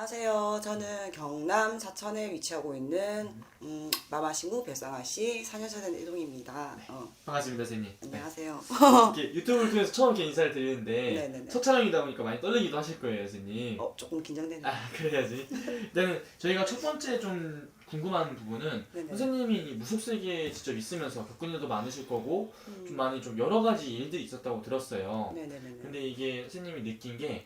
안녕하세요. 저는 경남 사천에 위치하고 있는 마마신구 별상아씨 4년차 된 이동입니다. 반갑습니다, 선생님. 안녕하세요. 이렇게 유튜브를 통해서 처음 이렇게 인사를 드리는데 네네네. 첫 촬영이다 보니까 많이 떨리기도 하실 거예요, 선생님. 조금 긴장되네요. 그래야지. 일단은 저희가 첫 번째 좀 궁금한 부분은 네네. 선생님이 무속세계에 직접 있으면서 겪은 일도 많으실 거고 좀 많이 좀 여러 가지 일들이 있었다고 들었어요. 네네네. 근데 이게 선생님이 느낀 게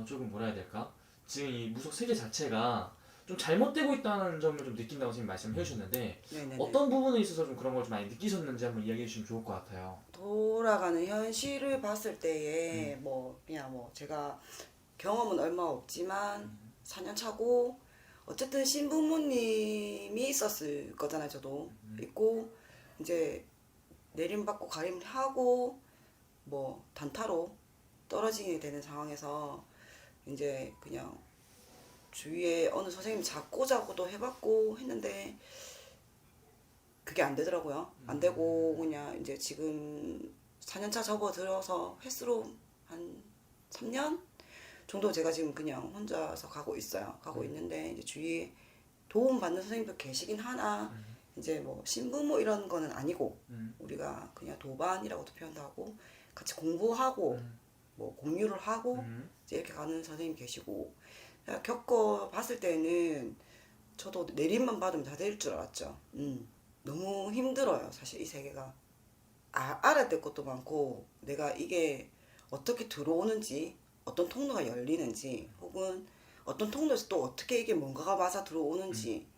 조금 뭐라 해야 될까? 지금 이 무속세계 자체가 좀 잘못되고 있다는 점을 좀 느낀다고 선생님 말씀을 해주셨는데 네네네. 어떤 부분에 있어서 좀 그런 걸 좀 많이 느끼셨는지 한번 이야기해 주시면 좋을 것 같아요. 돌아가는 현실을 봤을 때에 그냥 제가 경험은 얼마 없지만 4년 차고 어쨌든 신부모님이 있었을 거잖아요. 저도 있고 이제 내림받고 가림하고 단타로 떨어지게 되는 상황에서 이제 그냥 주위에 어느 선생님이 자꾸자꾸도 해봤고 했는데 그게 안 되더라고요. 안 되고 그냥 이제 지금 4년차 접어들어서 횟수로 한 3년 정도 제가 지금 그냥 혼자서 가고 있어요. 가고 있는데 이제 주위에 도움 받는 선생님도 계시긴 하나 이제 신부모 이런 거는 아니고 우리가 그냥 도반이라고도 표현도 하고 같이 공부하고 공유를 하고 이제 이렇게 가는 선생님 계시고 겪어봤을 때는 저도 내림만 받으면 다 될 줄 알았죠. 너무 힘들어요. 사실 이 세계가 알아야 될 것도 많고 내가 이게 어떻게 들어오는지 어떤 통로가 열리는지 혹은 어떤 통로에서 또 어떻게 이게 뭔가가 맞아 들어오는지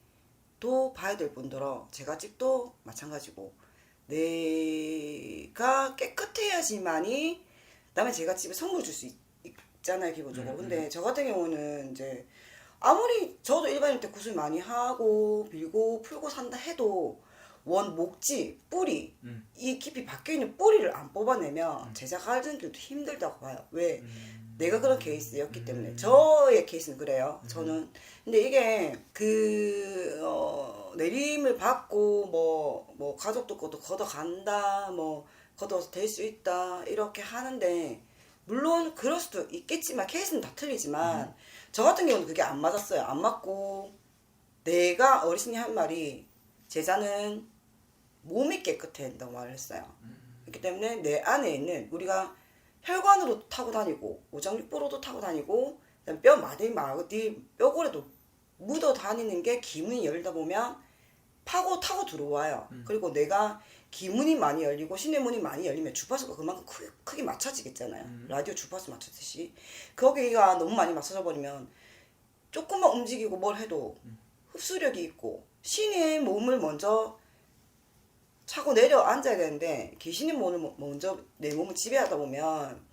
또 봐야 될 뿐더러 제가 집도 마찬가지고 내가 깨끗해야지만이 그다음에 제가 집에 선물 줄 수 있잖아요, 기본적으로. 근데 저 같은 경우는 이제 아무리 저도 일반인 때 구슬 많이 하고 빌고 풀고 산다 해도 원 목지 뿌리 이 깊이 박혀있는 뿌리를 안 뽑아내면 제자 가는 길도 힘들다고 봐요. 왜? 내가 그런 케이스였기 때문에. 저의 케이스는 그래요. 저는. 근데 이게 내림을 받고 가족도 것도 걷어간다 걷어서 될 수 있다 이렇게 하는데 물론 그럴 수도 있겠지만 케이스는 다 틀리지만 저 같은 경우는 그게 안 맞았어요. 안 맞고 내가 어르신이 한 말이 제자는 몸이 깨끗해야 된다고 말을 했어요. 그렇기 때문에 내 안에 있는 우리가 혈관으로 타고 다니고 오장육부로도 타고 다니고 뼈 마디 뼈골에도 묻어 다니는 게 기문이 열다 보면 타고 들어와요. 그리고 내가 기문이 많이 열리고 신의문이 많이 열리면 주파수가 그만큼 크게 맞춰지겠잖아요. 라디오 주파수 맞추듯이. 거기가 너무 많이 맞춰져 버리면 조금만 움직이고 뭘 해도 흡수력이 있고 신의 몸을 먼저 차고 내려 앉아야 되는데 귀신의 몸을 먼저 내 몸을 지배하다 보면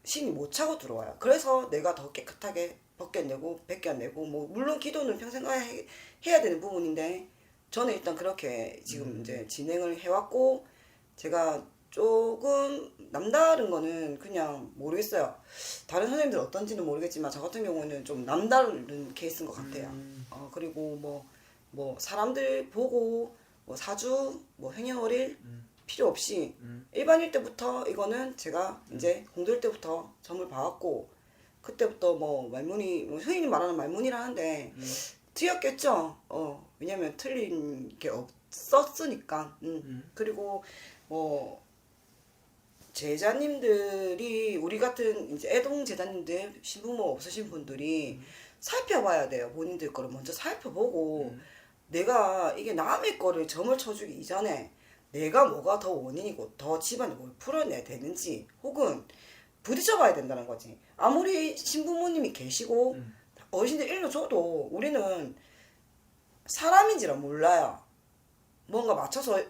신이 못 차고 들어와요. 그래서 내가 더 깨끗하게 벗겨내고 물론 기도는 평생 해야 되는 부분인데 저는 일단 그렇게 지금 이제 진행을 해왔고 제가 조금 남다른 거는 그냥 모르겠어요. 다른 선생님들 어떤지는 모르겠지만 저 같은 경우는 좀 남다른 케이스인 것 같아요. 그리고 사람들 보고 사주 행여월일 필요 없이 일반일 때부터 이거는 제가 이제 공들 때부터 점을 봐왔고 그때부터 말문이 흔히 말하는 말문이라는데 틀렸겠죠. 왜냐면 틀린 게 없었으니까. 그리고 제자님들이 우리 같은 이제 애동 제자님들 신부모 없으신 분들이 살펴봐야 돼요. 본인들 거를 먼저 살펴보고 내가 이게 남의 거를 점을 쳐주기 이전에 내가 뭐가 더 원인이고 더 집안에 뭘 풀어내야 되는지 혹은 부딪혀봐야 된다는 거지. 아무리 신부모님이 계시고 어르신들 일러줘도 우리는 사람인지라 몰라요. 뭔가 맞춰서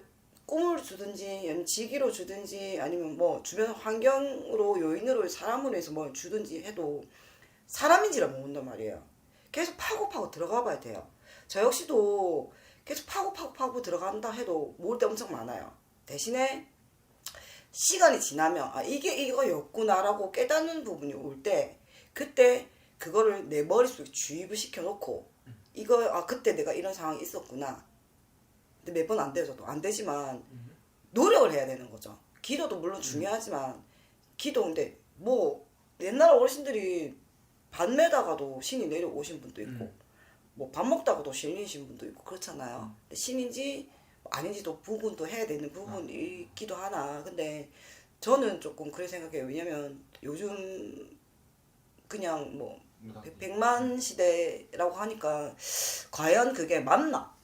꿈을 주든지 지기로 주든지 아니면 주변 환경으로 요인으로 사람으로 해서 뭘 주든지 해도 사람인지라 모른단 말이에요. 계속 파고 들어가 봐야 돼요. 저 역시도 계속 파고 들어간다 해도 모를 때 엄청 많아요. 대신에 시간이 지나면 이게 이거였구나라고 깨닫는 부분이 올 때 그때 그거를 내 머릿속에 주입을 시켜놓고 그때 내가 이런 상황이 있었구나. 근데 매번 안 돼요. 저도 안 되지만 노력을 해야 되는 거죠. 기도도 물론 중요하지만 기도 근데 옛날 어르신들이 반 매다가도 신이 내려오신 분도 있고 음. 뭐 밥 먹다가도 신이신 분도 있고 그렇잖아요. 신인지 아닌지도 부분도 해야 되는 부분이 있기도 하나. 근데 저는 조금 그렇게 생각해요. 왜냐면 요즘 그냥 뭐 무당. 백만 시대라고 하니까 과연 그게 맞나?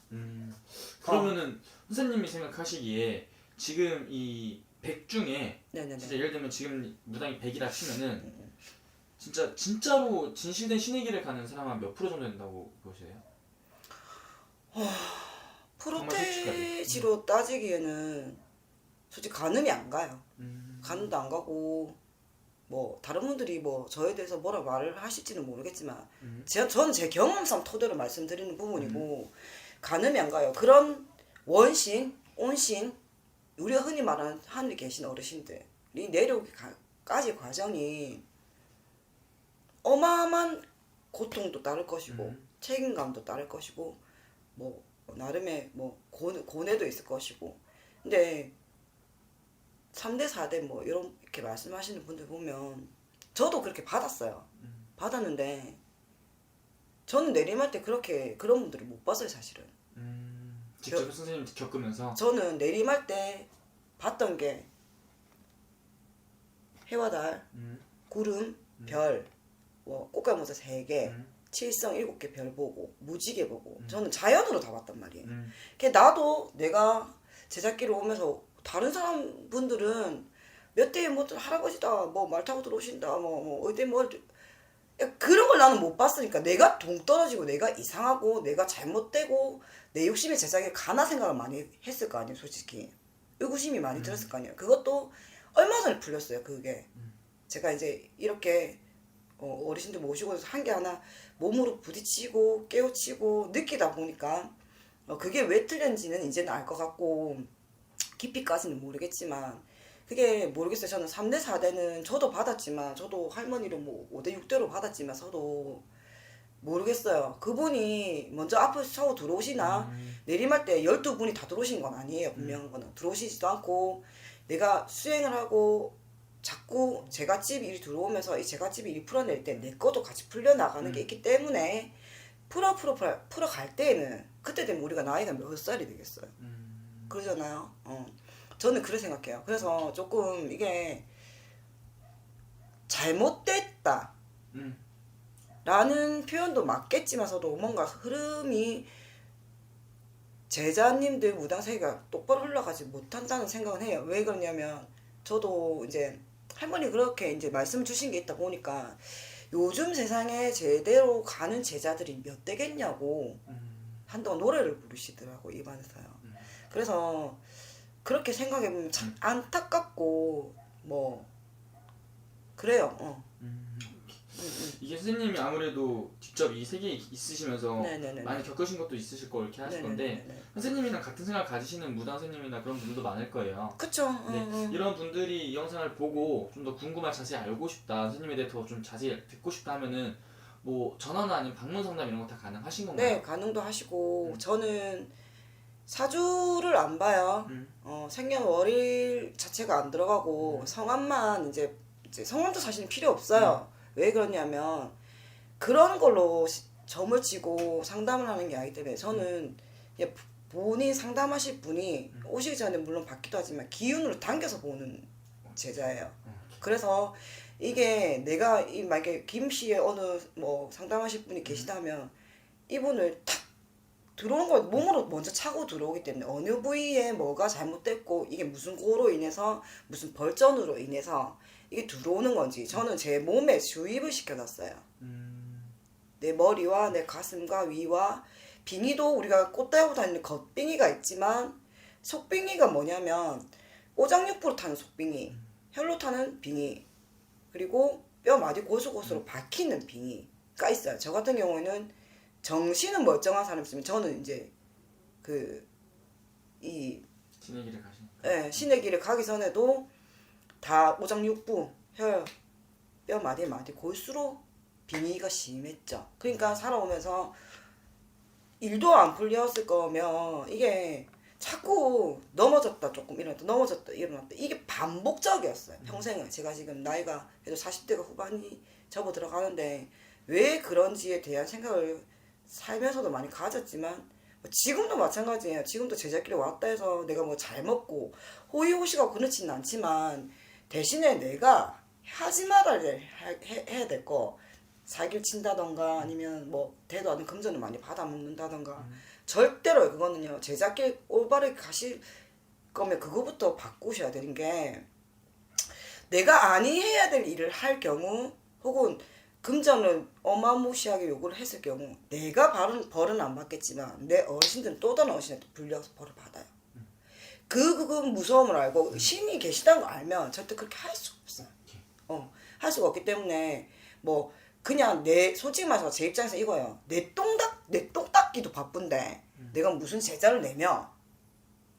그러면은 선생님이 생각하시기에 지금 이 100 중에 네네네. 진짜 예를 들면 지금 무당이 100이라 치면은 진짜로 진실된 신의 길을 가는 사람은 몇 프로 정도 된다고 보세요? 정말 프로테지로 따지기에는 솔직히 가늠이 안 가요. 음. 가늠도 안 가고 뭐 다른 분들이 뭐 저에 대해서 뭐라 말을 하실지는 모르겠지만 저는 제 경험상 토대로 말씀드리는 부분이고 가늠이 안 가요. 그런 원신, 온신, 우리가 흔히 말하는 하늘에 계신 어르신들이 내려오기까지 과정이 어마어마한 고통도 따를 것이고 책임감도 따를 것이고 뭐 나름의 뭐 고뇌도 있을 것이고. 근데 3대 4대 뭐 이렇게 말씀하시는 분들 보면 저도 그렇게 받았어요. 받았는데 저는 내림할 때 그렇게 그런 분들을 못 봤어요, 사실은. 직접 선생님 겪으면서 저는 내림할 때 봤던 게 해와 달, 구름, 별, 뭐 꽃갈모자 3개, 칠성 7개 별 보고 무지개 보고 저는 자연으로 다 봤단 말이에요. 나도 내가 제작기를 오면서 다른 사람 분들은 몇 대에 뭐 할아버지다 뭐 말 타고 들어오신다 뭐 어디 뭐 그런 걸 나는 못 봤으니까 내가 동떨어지고 내가 이상하고 내가 잘못되고 내 욕심에 제작에 가나 생각을 많이 했을 거 아니에요. 솔직히 의구심이 많이 들었을 거 아니에요. 그것도 얼마 전에 풀렸어요. 그게 제가 이제 이렇게 어르신들 모시고 한 게 하나 몸으로 부딪히고 깨우치고 느끼다 보니까 그게 왜 틀렸는지는 이제는 알 것 같고 깊이까지는 모르겠지만 그게 모르겠어요. 저는 3대 4대는 저도 받았지만 저도 할머니를 뭐 5대 6대로 받았지만 저도 모르겠어요. 그분이 먼저 앞에서 차고 들어오시나 내림할 때 12분이 다 들어오신 건 아니에요. 분명한 거는 들어오시지도 않고 내가 수행을 하고 자꾸 제갓집 일이 들어오면서 이 제갓집 일이 풀어낼 때 내 것도 같이 풀려나가는 게 있기 때문에 풀어갈 때에는 그때 되면 우리가 나이가 몇 살이 되겠어요. 그러잖아요. 저는 그렇게 생각해요. 그래서 조금 이게 잘못됐다 라는 표현도 맞겠지만서도 뭔가 흐름이 제자님들 무당세계가 똑바로 흘러가지 못한다는 생각은 해요. 왜 그러냐면 저도 이제 할머니 그렇게 이제 말씀 주신 게 있다 보니까 요즘 세상에 제대로 가는 제자들이 몇 대겠냐고 한동안 노래를 부르시더라고 입안에서요. 그래서 그렇게 생각해보면 참 안타깝고 뭐 그래요. 이게 선생님이 아무래도 직접 이 세계에 있으시면서 네네네. 많이 겪으신 것도 있으실 거고 이렇게 하실 건데 네네네. 선생님이랑 같은 생각 가지시는 무당 선생님이나 그런 분들도 많을 거예요. 그쵸. 네, 이런 분들이 이 영상을 보고 좀 더 궁금한 자세히 알고 싶다, 선생님에 대해 더 좀 자세히 듣고 싶다 하면은 뭐 전화나 아니면 방문 상담 이런 거 다 가능하신 건가요? 네, 가능도 하시고 저는 사주를 안 봐요. 생년월일 자체가 안 들어가고 성함만 이제 성함도 사실은 필요 없어요. 왜 그러냐면 그런 걸로 점을 치고 상담을 하는 게 아니기 때문에 저는 그냥 본인 상담하실 분이 오시기 전에 물론 받기도 하지만 기운으로 당겨서 보는 제자예요. 그래서 이게 내가 만약에 김씨의 어느 뭐 상담하실 분이 계시다면 이분을 탁 들어오는 걸 몸으로 먼저 차고 들어오기 때문에 어느 부위에 뭐가 잘못됐고 이게 무슨 고로 인해서 무슨 벌전으로 인해서 이게 들어오는 건지 저는 제 몸에 주입을 시켜놨어요. 내 머리와 내 가슴과 위와 빙의도 우리가 꽃 달고 다니는 겉빙의가 있지만 속빙의가 뭐냐면 오장육부로 타는 속빙의, 혈로 타는 빙의, 그리고 뼈 마디 고수고수로 박히는 빙의가 있어요. 저 같은 경우에는 정신은 멀쩡한 사람이 있으면 저는 이제 신의 길을 가시는. 네, 신의 길을 가기 전에도 다 오장육부, 혈, 뼈 마디 골수로 빙의가 심했죠. 그러니까 살아오면서 일도 안 풀렸을 거면 이게 자꾸 넘어졌다 조금 일어났다 넘어졌다 일어났다 이게 반복적이었어요. 평생을. 제가 지금 나이가 그래도 40대가 후반이 접어 들어가는데 왜 그런지에 대한 생각을 살면서도 많이 가졌지만 지금도 마찬가지예요. 지금도 제자끼리 왔다 해서 내가 뭐 잘 먹고 호의호식하고 그렇지는 않지만 대신에 내가 하지 말아야 해야 될 거 사기를 친다던가 아니면 뭐 대도 않은 금전을 많이 받아먹는다던가 절대로 그거는요. 제자끼리 올바르게 가실 거면 그거부터 바꾸셔야 되는 게 내가 아니 해야 될 일을 할 경우 혹은 금전을 어마무시하게 요구를 했을 경우 내가 벌은 안 받겠지만 내 어르신들은 또 다른 어르신한테 불려서 벌을 받아요. 그 무서움을 알고 신이 계시다는 거 알면 절대 그렇게 할 수가 없어요. 할 수가 없기 때문에 뭐 그냥 솔직히 말해서 제 입장에서 이거예요. 내 똥 닦기도 바쁜데 내가 무슨 제자를 내면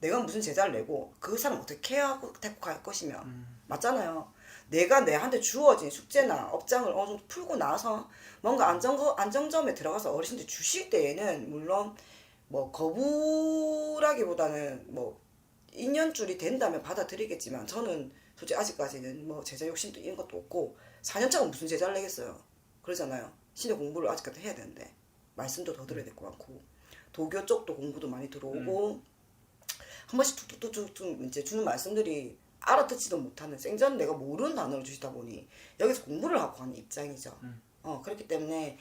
내가 무슨 제자를 내고 그 사람 어떻게 케어하고 갈 것이며 맞잖아요. 내가 내한테 주어진 숙제나 업장을 어느 정도 풀고 나서 뭔가 안정점에 들어가서 어르신들 주실 때에는 물론 뭐 거부라기보다는 뭐 인연줄이 된다면 받아들이겠지만 저는 솔직히 아직까지는 뭐 제자 욕심도 이런 것도 없고 4년차가 무슨 제자를 내겠어요. 그러잖아요. 신의 공부를 아직까지 해야 되는데 말씀도 더 들어야 될 것 같고 도교 쪽도 공부도 많이 들어오고 한 번씩 툭툭툭툭 이제 주는 말씀들이 알아듣지도 못하는 생전 내가 모르는 단어를 주시다 보니 여기서 공부를 하고 하는 입장이죠. 그렇기 때문에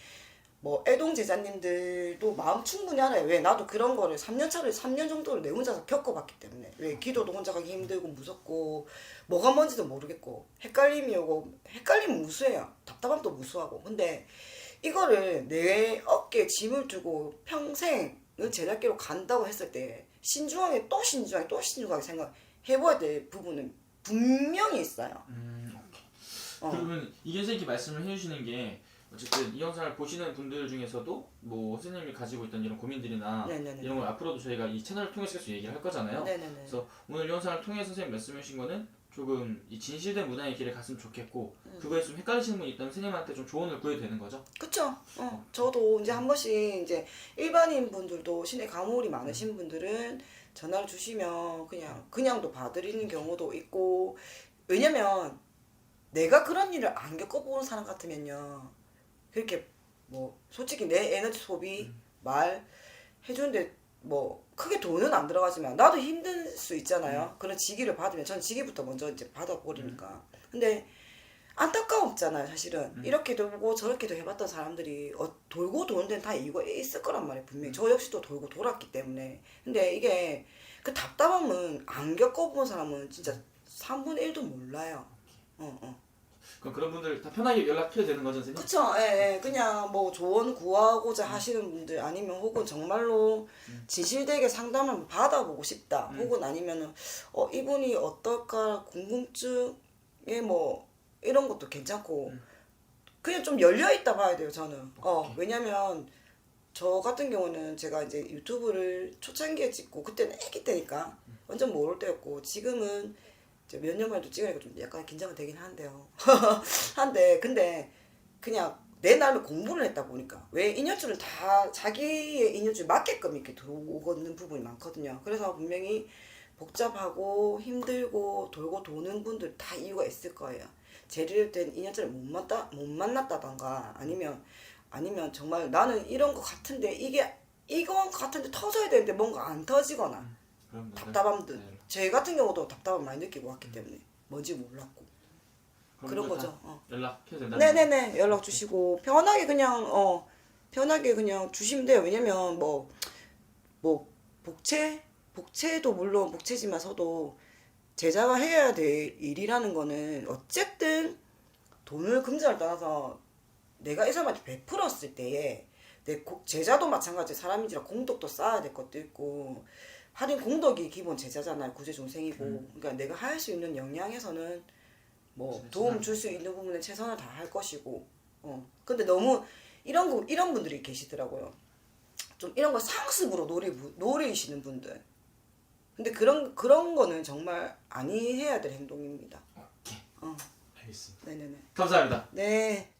뭐 애동 제자님들도 마음 충분히 알아요. 왜 나도 그런 거를 3년 정도를 내 혼자서 겪어봤기 때문에 왜 기도도 혼자 가기 힘들고 무섭고 뭐가 뭔지도 모르겠고 헷갈림이 오고 헷갈리면 무수해요. 답답함도 무수하고 근데 이거를 내 어깨에 짐을 두고 평생을 제자끼로 간다고 했을 때 신중하게 생각해봐야 될 부분은 분명히 있어요. 그러면 이게 선생님이 말씀을 해주시는 게 어쨌든 이 영상을 보시는 분들 중에서도 뭐 선생님이 가지고 있던 이런 고민들이나 네네네. 이런 걸 앞으로도 저희가 이 채널을 통해서 계속 얘기를 할 거잖아요. 네네네. 그래서 오늘 이 영상을 통해서 선생님 말씀해 주신 거는 조금 이 진실된 문화의 길에 갔으면 좋겠고 그거에 좀 헷갈리시는 분이 있다면 선생님한테 좀 조언을 구해도 되는 거죠? 그쵸. 저도 이제 한 번씩 이제 일반인 분들도 신의 가물이 많으신 분들은 전화를 주시면 그냥도 봐드리는 경우도 있고 왜냐면 내가 그런 일을 안 겪어보는 사람 같으면요 그렇게 뭐 솔직히 내 에너지 소비 말 해주는데 뭐 크게 돈은 안 들어가지만 나도 힘들 수 있잖아요. 그런 직위를 받으면 전 직위부터 먼저 이제 받아버리니까. 근데 안타까웠잖아요 사실은. 이렇게도 보고 저렇게도 해봤던 사람들이 돌고 도는 데는 다 이유가 있을 거란 말이에요 분명히. 저 역시도 돌고 돌았기 때문에. 근데 이게 그 답답함은 안 겪어본 사람은 진짜 3분의 1도 몰라요. 그럼 그런 분들 다 편하게 연락해도 되는 거죠, 선생님? 그쵸. 예. 그냥 뭐 조언 구하고자 하시는 분들 아니면 혹은 정말로 진실되게 상담을 받아보고 싶다. 혹은 아니면은 이분이 어떨까 궁금증에 뭐 이런 것도 괜찮고 그냥 좀 열려있다 봐야 돼요 저는. 왜냐면 저 같은 경우는 제가 이제 유튜브를 초창기에 찍고 그때는 애기 때니까 완전 모를 때였고 지금은 몇 년 만에도 찍으니까 좀 약간 긴장이 되긴 한데요. 근데 그냥 내 나름의 공부를 했다 보니까 왜 인연줄은 다 자기의 인연줄 맞게끔 이렇게 들어오는 부분이 많거든요. 그래서 분명히 복잡하고 힘들고 돌고 도는 분들 다 이유가 있을 거예요. 제대로 된 인연줄을 못 만났다던가 아니면 정말 나는 이런 거 같은데 이거 같은데 터져야 되는데 뭔가 안 터지거나 답답함들. 제 같은 경우도 답답함 많이 느끼고 왔기 때문에 뭔지 몰랐고 그런 거죠. 연락해도 된다. 네네네. 연락 주시고 편하게 그냥 주시면 돼요. 왜냐면 뭐 복채도 물론 복채지만서도 제자가 해야 될 일이라는 거는 어쨌든 돈을 금전을 떠나서 내가 이 사람한테 베풀었을 때에 내 제자도 마찬가지 사람인지라 공덕도 쌓아야 될 것도 있고 하긴 공덕이 기본 제자잖아요. 구제중생이고 그러니까 내가 할 수 있는 역량에서는 뭐 도움 줄 수 있는 부분에 최선을 다할 것이고 근데 너무 이런 분들이 계시더라고요. 좀 이런 거 상습으로 노리시는 분들. 근데 그런 거는 정말 아니 해야 될 행동입니다. 오케이. 알겠습니다. 네네네. 감사합니다. 네.